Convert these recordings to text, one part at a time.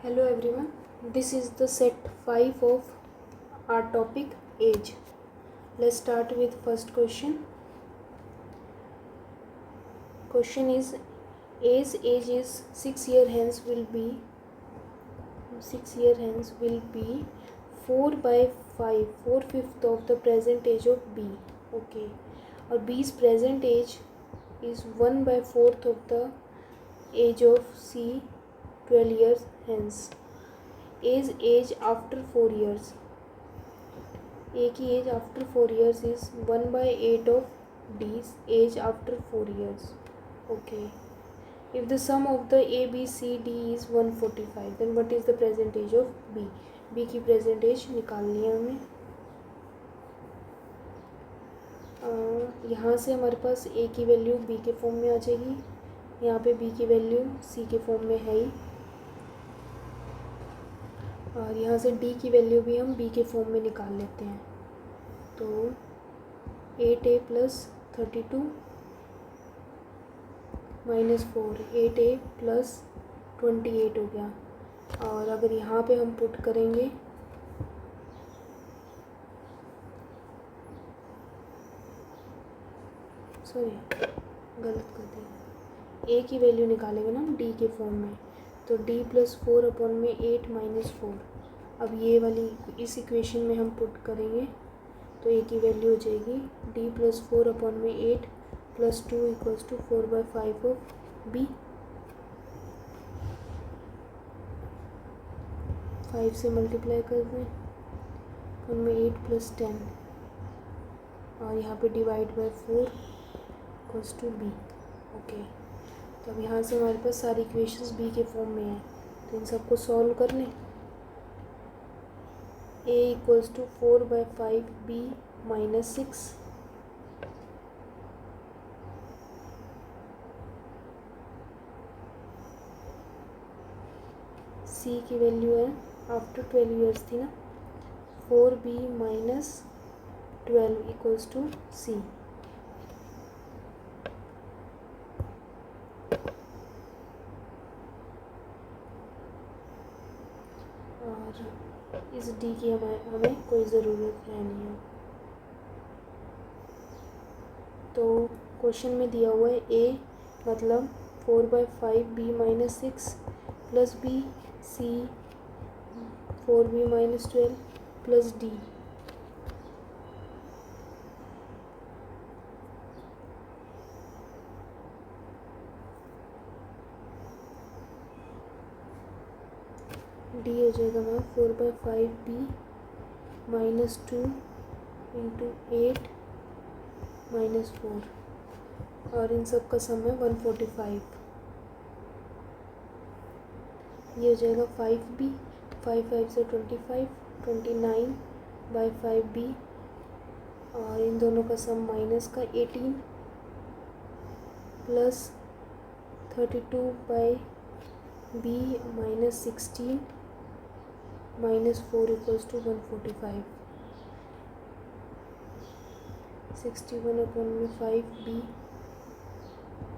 Hello everyone, this is the set 5 of our topic age. Let's start with first question. Question is age is 6 year hence will be 4 by 5, 4/5 of the present age of B. Okay, और B's present age is 1 by 4th of the age of C 12 years hence. Age after 4 years. A की age after 4 years is 1 by 8 of D's age after 4 years. Okay. If the sum of the A, B, C, D is 145, then what is the present age of B? B की present age निकालनी है हमें. यहाँ से हमारे पास A की value B के form में आ जाएगी. यहाँ पे B की वैल्यू C के फॉर्म में है ही. और यहाँ से D की वैल्यू भी हम B के फॉर्म में निकाल लेते हैं. तो 8A plus 32 minus 4, 8A plus 28 हो गया. और अगर यहाँ पे हम पुट करेंगे गलत कर दिया. A की वैल्यू निकालेंगे ना D के फॉर्म में, तो D प्लस 4 अपॉन में 8 माइनस 4. अब ये वाली इस इक्वेशन में हम पुट करेंगे तो A की वैल्यू हो जाएगी D प्लस 4 अपॉन में 8 plus 2 equals to 4 by 5 of B. 5 से मल्टीप्लाई कर दें अपन में 8 प्लस 10 और यहाँ पे divide by 4 equals to B. Okay, तो अब यहाँ से हमारे पास सारी इक्वेशंस B के फॉर्म में हैं, तो इन सबको सॉल्व कर लें. A equals to 4 by 5 B minus 6. C की वैल्यू है आफ्टर 12 ईयर्स थी ना, 4B minus 12 equals to C. और इस D की हमें कोई ज़रूरत है नहीं है. तो क्वेश्चन में दिया हुआ है A मतलब 4 by 5 B minus 6 plus B C 4B minus 12 plus D. D हो जाएगा हमारा 4 by 5 B minus 2 into 8 minus 4 और इन सब का सम है 145. ये हो जाएगा 5B, 5 से 29 बाई 5B और इन दोनों का सम माइनस का 18 plus 32 by B minus 16 minus 4 equals to 145. 61 upon में 5B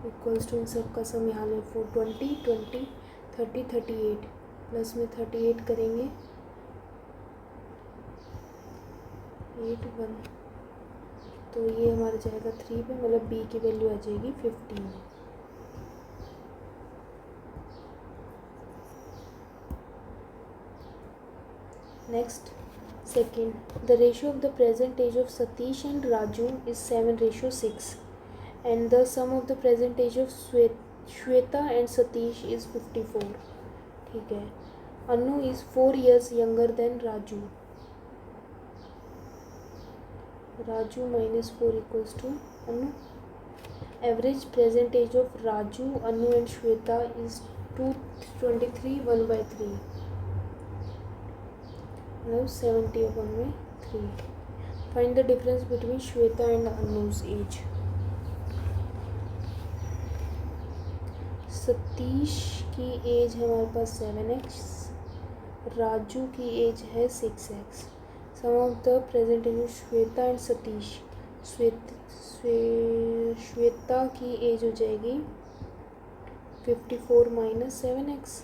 इक्वल्स टू इन सब का सम यहाँ ले 20 30 38 प्लस में 38 करेंगे 8 1, तो ये हमारा जाएगा 3 पे, मतलब B की वैल्यू आ जाएगी 15. Next, second, the ratio of the present age of Satish and Raju is 7:6 and the sum of the present age of Shweta and Satish is 54. ठीक है. Anu is 4 years younger than Raju. Raju minus 4 equals to Anu. Average present age of Raju, Anu and Shweta is 223 1 by 3. 70 upon में 3. Find the difference between Shweta and Anu's age. Satish की age है हमारे पास 7x, Raju की age है 6x. Sum of the present age of Shweta and Satish. Shweta की age हो जाएगी 54 minus 7x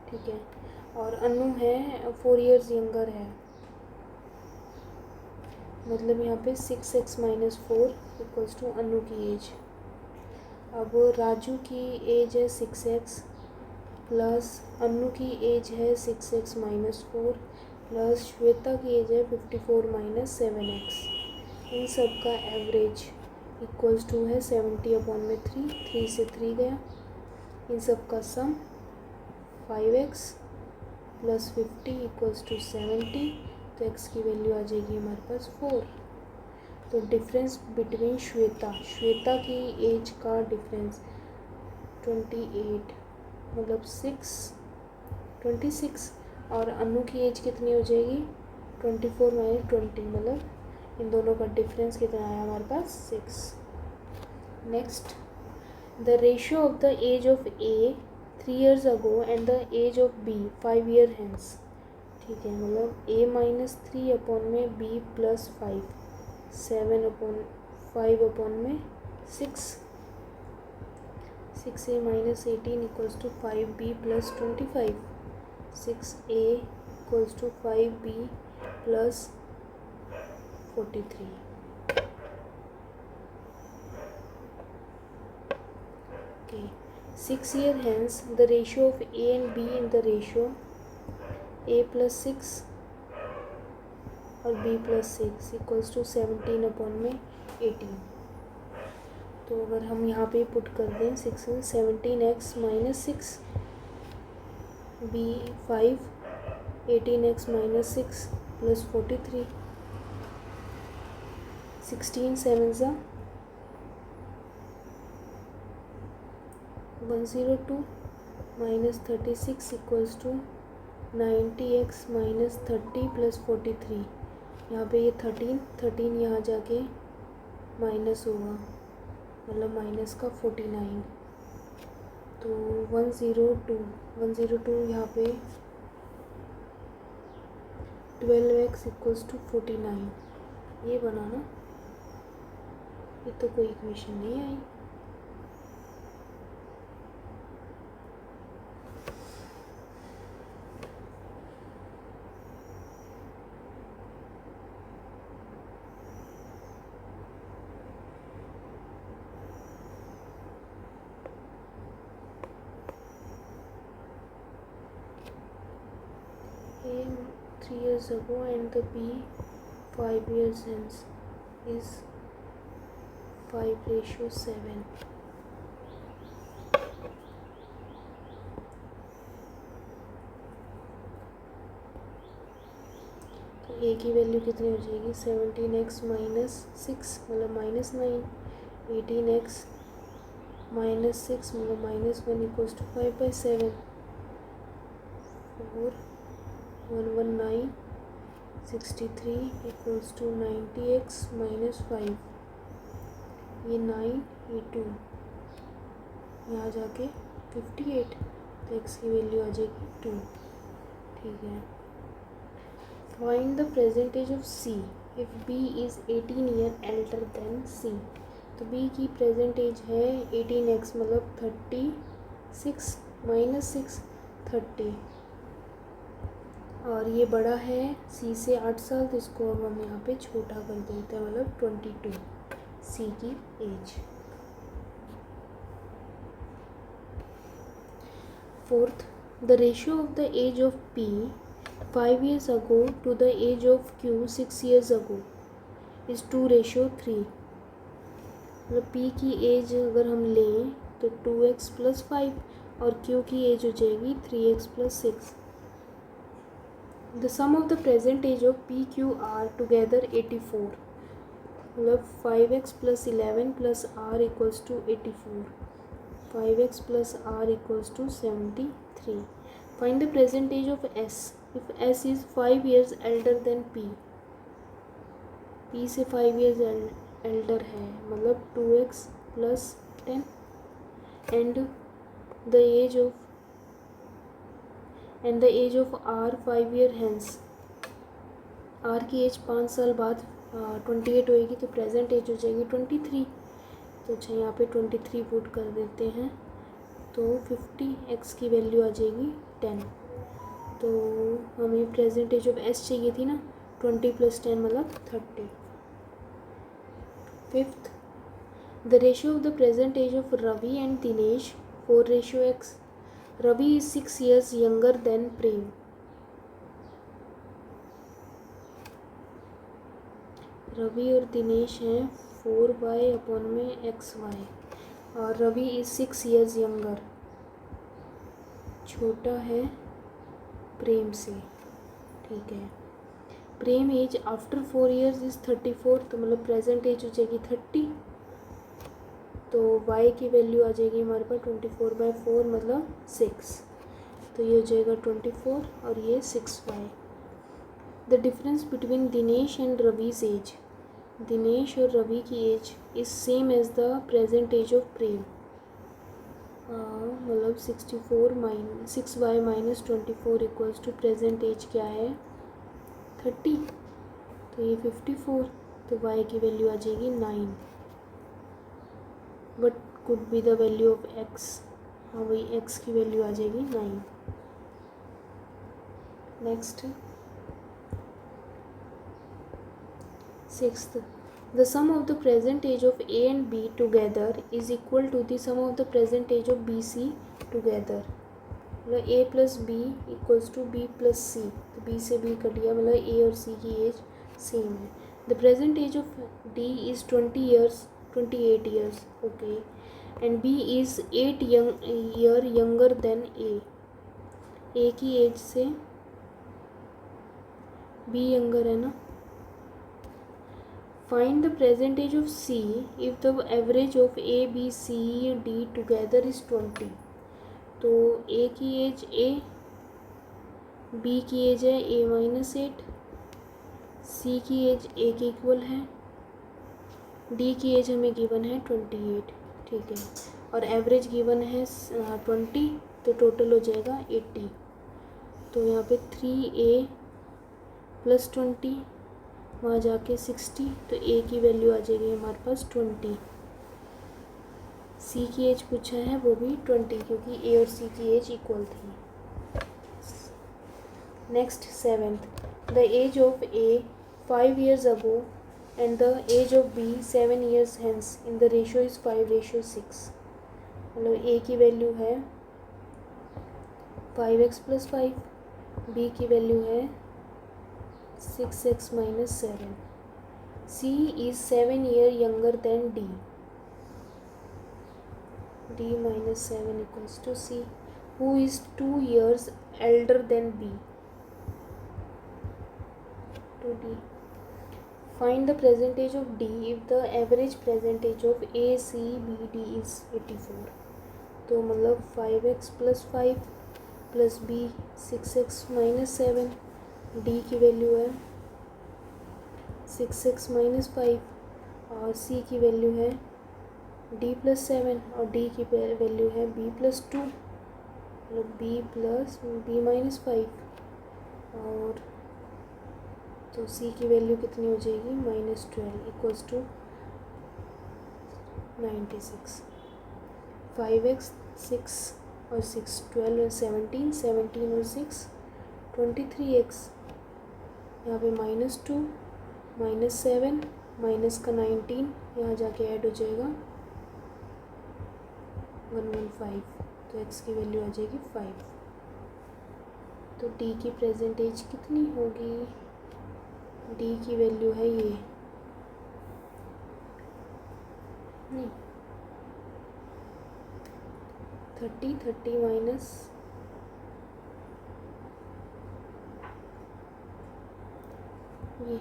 ठीक है। और अनु है 4 ईयर्स यंगर है, मतलब यहाँ पे 6x माइनस 4 इक्वल्स टू अनु की एज। अब राजू की एज है 6x प्लस अनु की एज है 6x माइनस 4 प्लस श्वेता की एज है 54 माइनस 7x। इन सब का एवरेज इक्वल्स टू है 70/3, 3 से 3 गया। इन सब का सम 5x प्लस 50 इक्वल्स टू 70, तो x की वैल्यू आ जाएगी हमारे पास 4। तो डिफरेंस बिटवीन श्वेता की एज का डिफरेंस 28 मतलब 26, और अनु की एज कितनी हो जाएगी 24 माइनस 20, मतलब इन दोनों का डिफरेंस कितना आया हमारे पास 6। Next, the ratio of the age of A 3 years ago and the age of B 5 year hence। ठीक है, मतलब a माइनस 3 अपॉन में b plus 5, 7/5/6, 6a minus 18 equals to 5b plus 25, 6a equals to 5b plus 43। Okay, 6 year hence the ratio of a and b in the ratio a plus 6 और b plus 6 equals to 17/18। तो अगर हम यहाँ पे put कर दें 17x minus 6 b 5, 18x minus 6 plus 43, 16 7 102 minus 36 equals to 90x minus 30 plus 43। यहाँ पे ये 13 यहाँ जाके माइनस होगा, मतलब माइनस का 49। तो 102 यहाँ पे 12x इक्वल्स टू 49। ये बनाना, ये तो कोई इक्वेशन नहीं आई। A 3 years ago and the B 5 years hence is 5:7। तो A की वैल्यू कितनी हो जाएगी 17x माइनस 6 मतलब माइनस 9, 18x माइनस 6 मतलब minus 1 equals to 5/7, 4 119, 63 equals to 90x minus 5, ये 9, ये 2 यहाँ जाके 58, तो x की वैल्यू आ जाएगी 2। ठीक है, find the present age of C if B is 18 year elder than C। तो B की प्रेजेंट एज है 18x मतलब 36 माइनस 6 30, और ये बड़ा है C से 8 साल, तो इसको अब हम यहाँ पे छोटा कर देते हैं, मतलब 22 C की age. Fourth, the ratio of the age of P 5 years ago to the age of Q 6 years ago is 2:3। मतलब P की एज अगर हम लें तो 2x प्लस 5 और Q की एज हो जाएगी 3x plus 6। The sum of the present age of P Q R together 84, मतलब 5x plus 11 plus R equals to 84, 5x plus R equals to 73। Find the present age of S if S is 5 years elder than P. P से 5 years elder है, मतलब 2x plus 10 and the age of R 5 year hence। R की age 5 साल बाद 28 होएगी, तो present as हो जाएगी 23। तो अच्छा यहाँ पे 23 पुट कर देते हैं। तो 50x की वैल्यू आ जाएगी 10। तो हमें प्रेजेंट एज ऑफ s चाहिए थी ना, 20 + 10 मतलब 30। Fifth, the ratio of the present age of Ravi and Dinesh 4:x। Ravi is 6 years younger than Prem. Ravi और दिनेश हैं 4//xy और रवि इज 6 years यंगर, छोटा है प्रेम से। ठीक है, प्रेम एज आफ्टर 4 years इज 34, तो मतलब प्रेजेंट एज हो जाएगी 30। तो y की वैल्यू आ जाएगी हमारे पास 24/4 मतलब 6। तो ये हो जाएगा 24 और ये 6y। The difference between Dinesh and Ravi's age. Dinesh और रवि की age is same age the present age of Prem. मतलब 6y - 24 equals to present as क्या है 30। तो ये 54, तो y की वैल्यू आ जाएगी 9। But could be the value of x। हाँ वही x की वैल्यू आ जाएगी 9। Next, sixth, the sum of the present age of a and b together is equal to the sum of the present age of b c together. मतलब a + b equals to b + c। तो b से b कट गया, मतलब a और c की age same है। The present age of d is 28 years, okay, and b is 8 year younger than a की एज से b यंगर है ना। Find the present age of c if the average of a b c d together is 20। तो a की age a, b की age है a - 8, c की age a के इक्वल है, d की एज हमें गिवन है 28। ठीक है, और एवरेज गिवन है 20, तो टोटल हो जाएगा 80। तो यहाँ पे 3a + 20, वहाँ जाके 60, तो a की वैल्यू आ जाएगी हमारे पास 20। c की एज पूछा है वो भी 20, क्योंकि a और c की एज इक्वल थी। Next, seventh, the age of a 5 years ago and the age of b 7 years hence in the ratio is 5:6। मतलब a की वैल्यू है 5x + 5, b की वैल्यू है 6x - 7। c is 7 year younger than d। d - 7 equals to c, who is 2 years elder than b, to d। Find the present age of D if the average present age of A, C, B, D is 84। तो मतलब 5x + 5 + B 6x - 7, D की value है 6x - 5 और C की value है D + 7 और D की value है B + 2, मतलब B - 5 और तो c की वैल्यू कितनी हो जाएगी -12 इक्वल्स टू 96। 5x 6 और 6 12 और 17 17 और 6 23x। यहाँ पे -2 -7 माइनस का 19 यहाँ जाके ऐड हो जाएगा 115। तो x की वैल्यू आ जाएगी 5। तो d की प्रेजेंट एज कितनी होगी, d की वैल्यू है ये नहीं 30 माइनस ये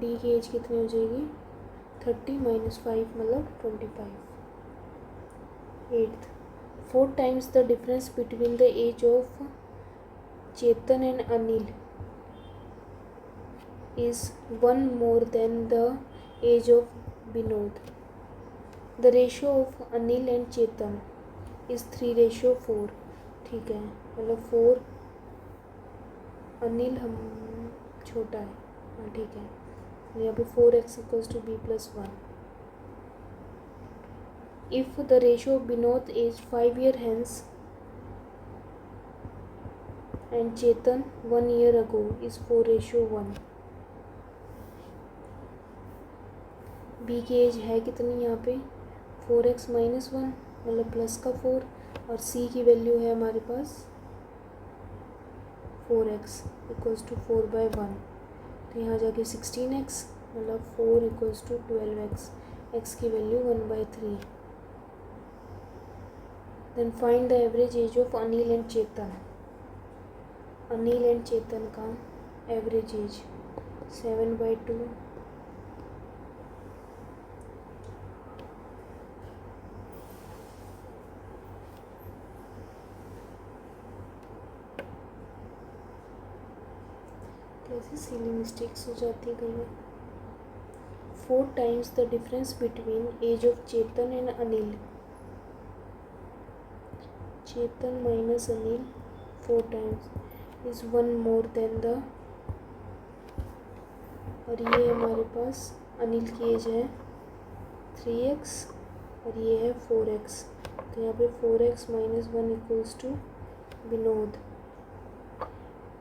d की एज कितनी हो जाएगी 30 - 5 मतलब 25। 8th, 4 times the difference between the age of Chetan and Anil is 1 more than the age of Binod। The ratio of Anil and Chetan is 3:4। ठीक है, मतलब 4 अनिल हम छोटा है, हाँ ठीक है। यहाँ पे 4x = b + 1। if the ratio of Binod is 5 year hence and Chetan 1 year ago is 4:1. B की एज है कितनी यहाँ पे 4x - 1 मतलब प्लस का 4 और C की वैल्यू है हमारे पास 4x इक्वल्स टू 4/1 तो यहाँ जाके 16x मतलब 4 इक्वल्स टू 12x x की value 1/3. Then find the average age of Anil and Chetan. Anil and Chetan का एवरेज एज 7/2 कैसे सिली मिस्टेक्स हो जाती है कई बार. 4 times the difference between age of Chetan and Anil. Chetan minus Anil 4 times is 1 more than the. और ये हमारे पास अनिल की एज है 3x और ये है 4x तो यहाँ पे 4x - 1 equals to Vinod.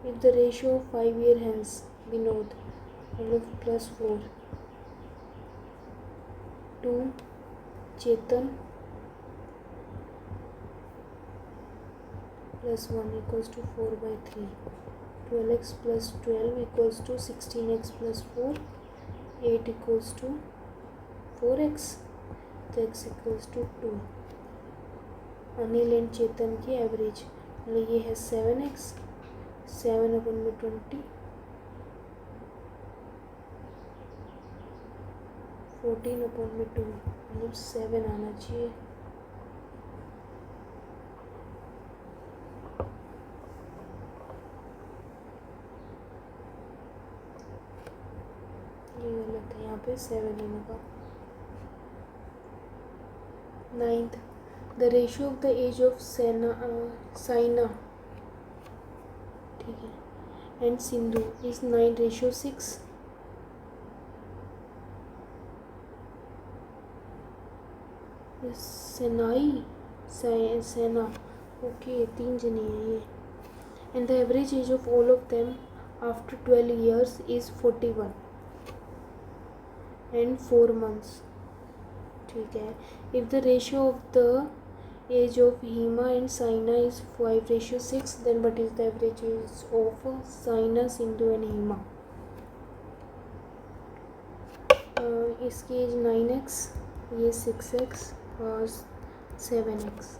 If the ratio of 5 year hence Vinod मतलब +4 2 Chetan +1 equals to 4/3. 12x + 12 equals to 16x + 4 8 equals to 4x तो x equals to 2. Anil and Chetan की एवरेज मतलब ये है 7x 7/20 14/2 मतलब 7 आना चाहिए. ये गलत है यहाँ पे 7 होगा. 9th the ratio of the age of Saina ठीक है एंड सिंधु इज 9:6. सेना ओके 3 जने हैं ये. And the average age of all of them after 12 years is 41 and 4 months. ठीक है. If the ratio of the age of Hima and Saina is 5:6 then what is the average age of Saina Sindhu and Hima. इसकी age 9x ये 6x और 7x.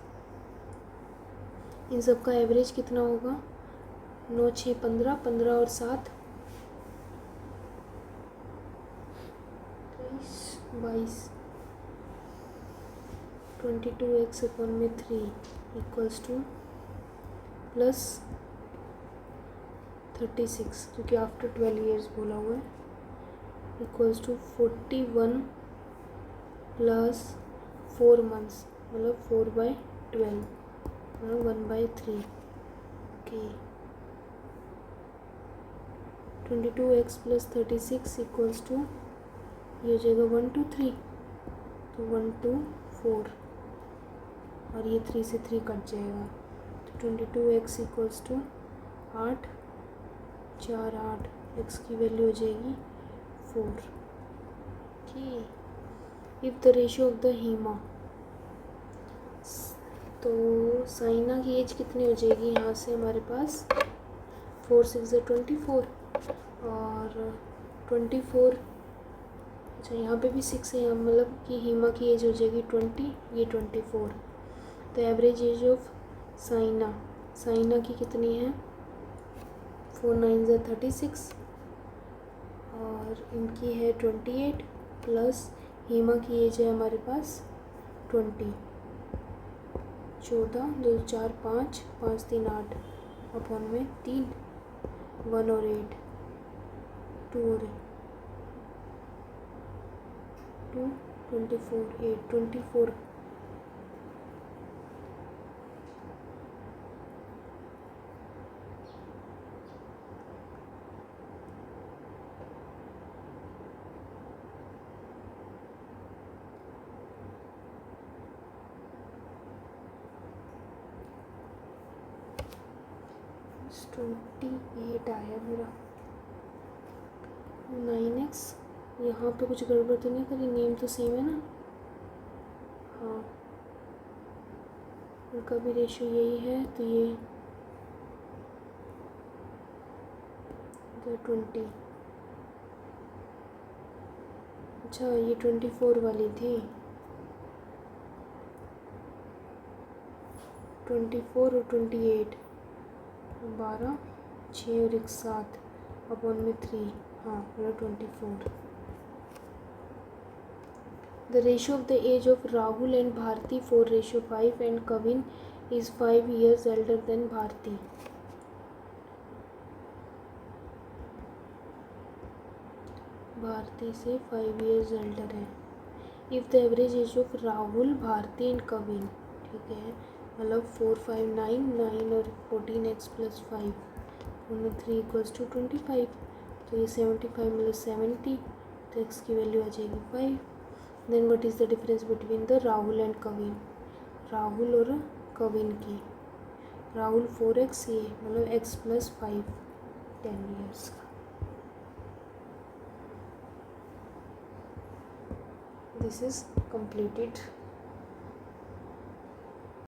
इन सब का average कितना होगा 9 6 15 15 और 7 22 22x/3 इक्वल्स टू प्लस 36 क्योंकि आफ्टर 12 years बोला हुआ है इक्वल्स टू 41 प्लस 4 months मतलब 4/12 मतलब 1/3. ओके 22x + 36 इक्वल्स टू ये हो जाएगा 1 2 3 तो 1 2 4 और ये 3 से 3 कट जाएगा तो 22x इक्वल्स टू 8 4 8 x की वैल्यू हो जाएगी 4. ठीक. If the ratio of the Hima तो साइना की एज कितनी हो जाएगी यहाँ से हमारे पास 4 6 24 और 24 अच्छा यहाँ पे भी 6 है यहाँ मतलब कि हीमा की एज हो जाएगी 20 ये 24. तो एवरेज एज ऑफ साइना की कितनी है 4 9 36 और इनकी है 28 प्लस हीमा की एज है हमारे पास 20 14 2 4 5 5 3 8 अपॉन में 3 1 और 8 2 और 2 24 8 24 24 28 आया मेरा। 9x, यहाँ पे कुछ गड़बड़ तो नहीं करी, नेम तो सेम है ना। हाँ, उनका भी रेशियो यही है, तो ये 20। अच्छा, ये 24 वाली थी। 24 और 28, 12, 6 और 1 7 अपॉन में 3। हाँ, मेरा 24। The ratio of the age of Rahul and Bharti 4:5 and Kavin is 5 years elder than Bharti. Bharti से 5 years एल्डर है। If the average age of Rahul, Bharti and Kavin, ठीक है, मतलब 4 5 9 9 और 14x + 5 और 3 = 25। तो ये 75 मतलब 70, तो x की वैल्यू आ जाएगी 5। Then what is the difference between the Rahul and Kavin, Rahul और कविन की। राहुल 4x, ये मतलब x + 5, 10 years का। This is completed.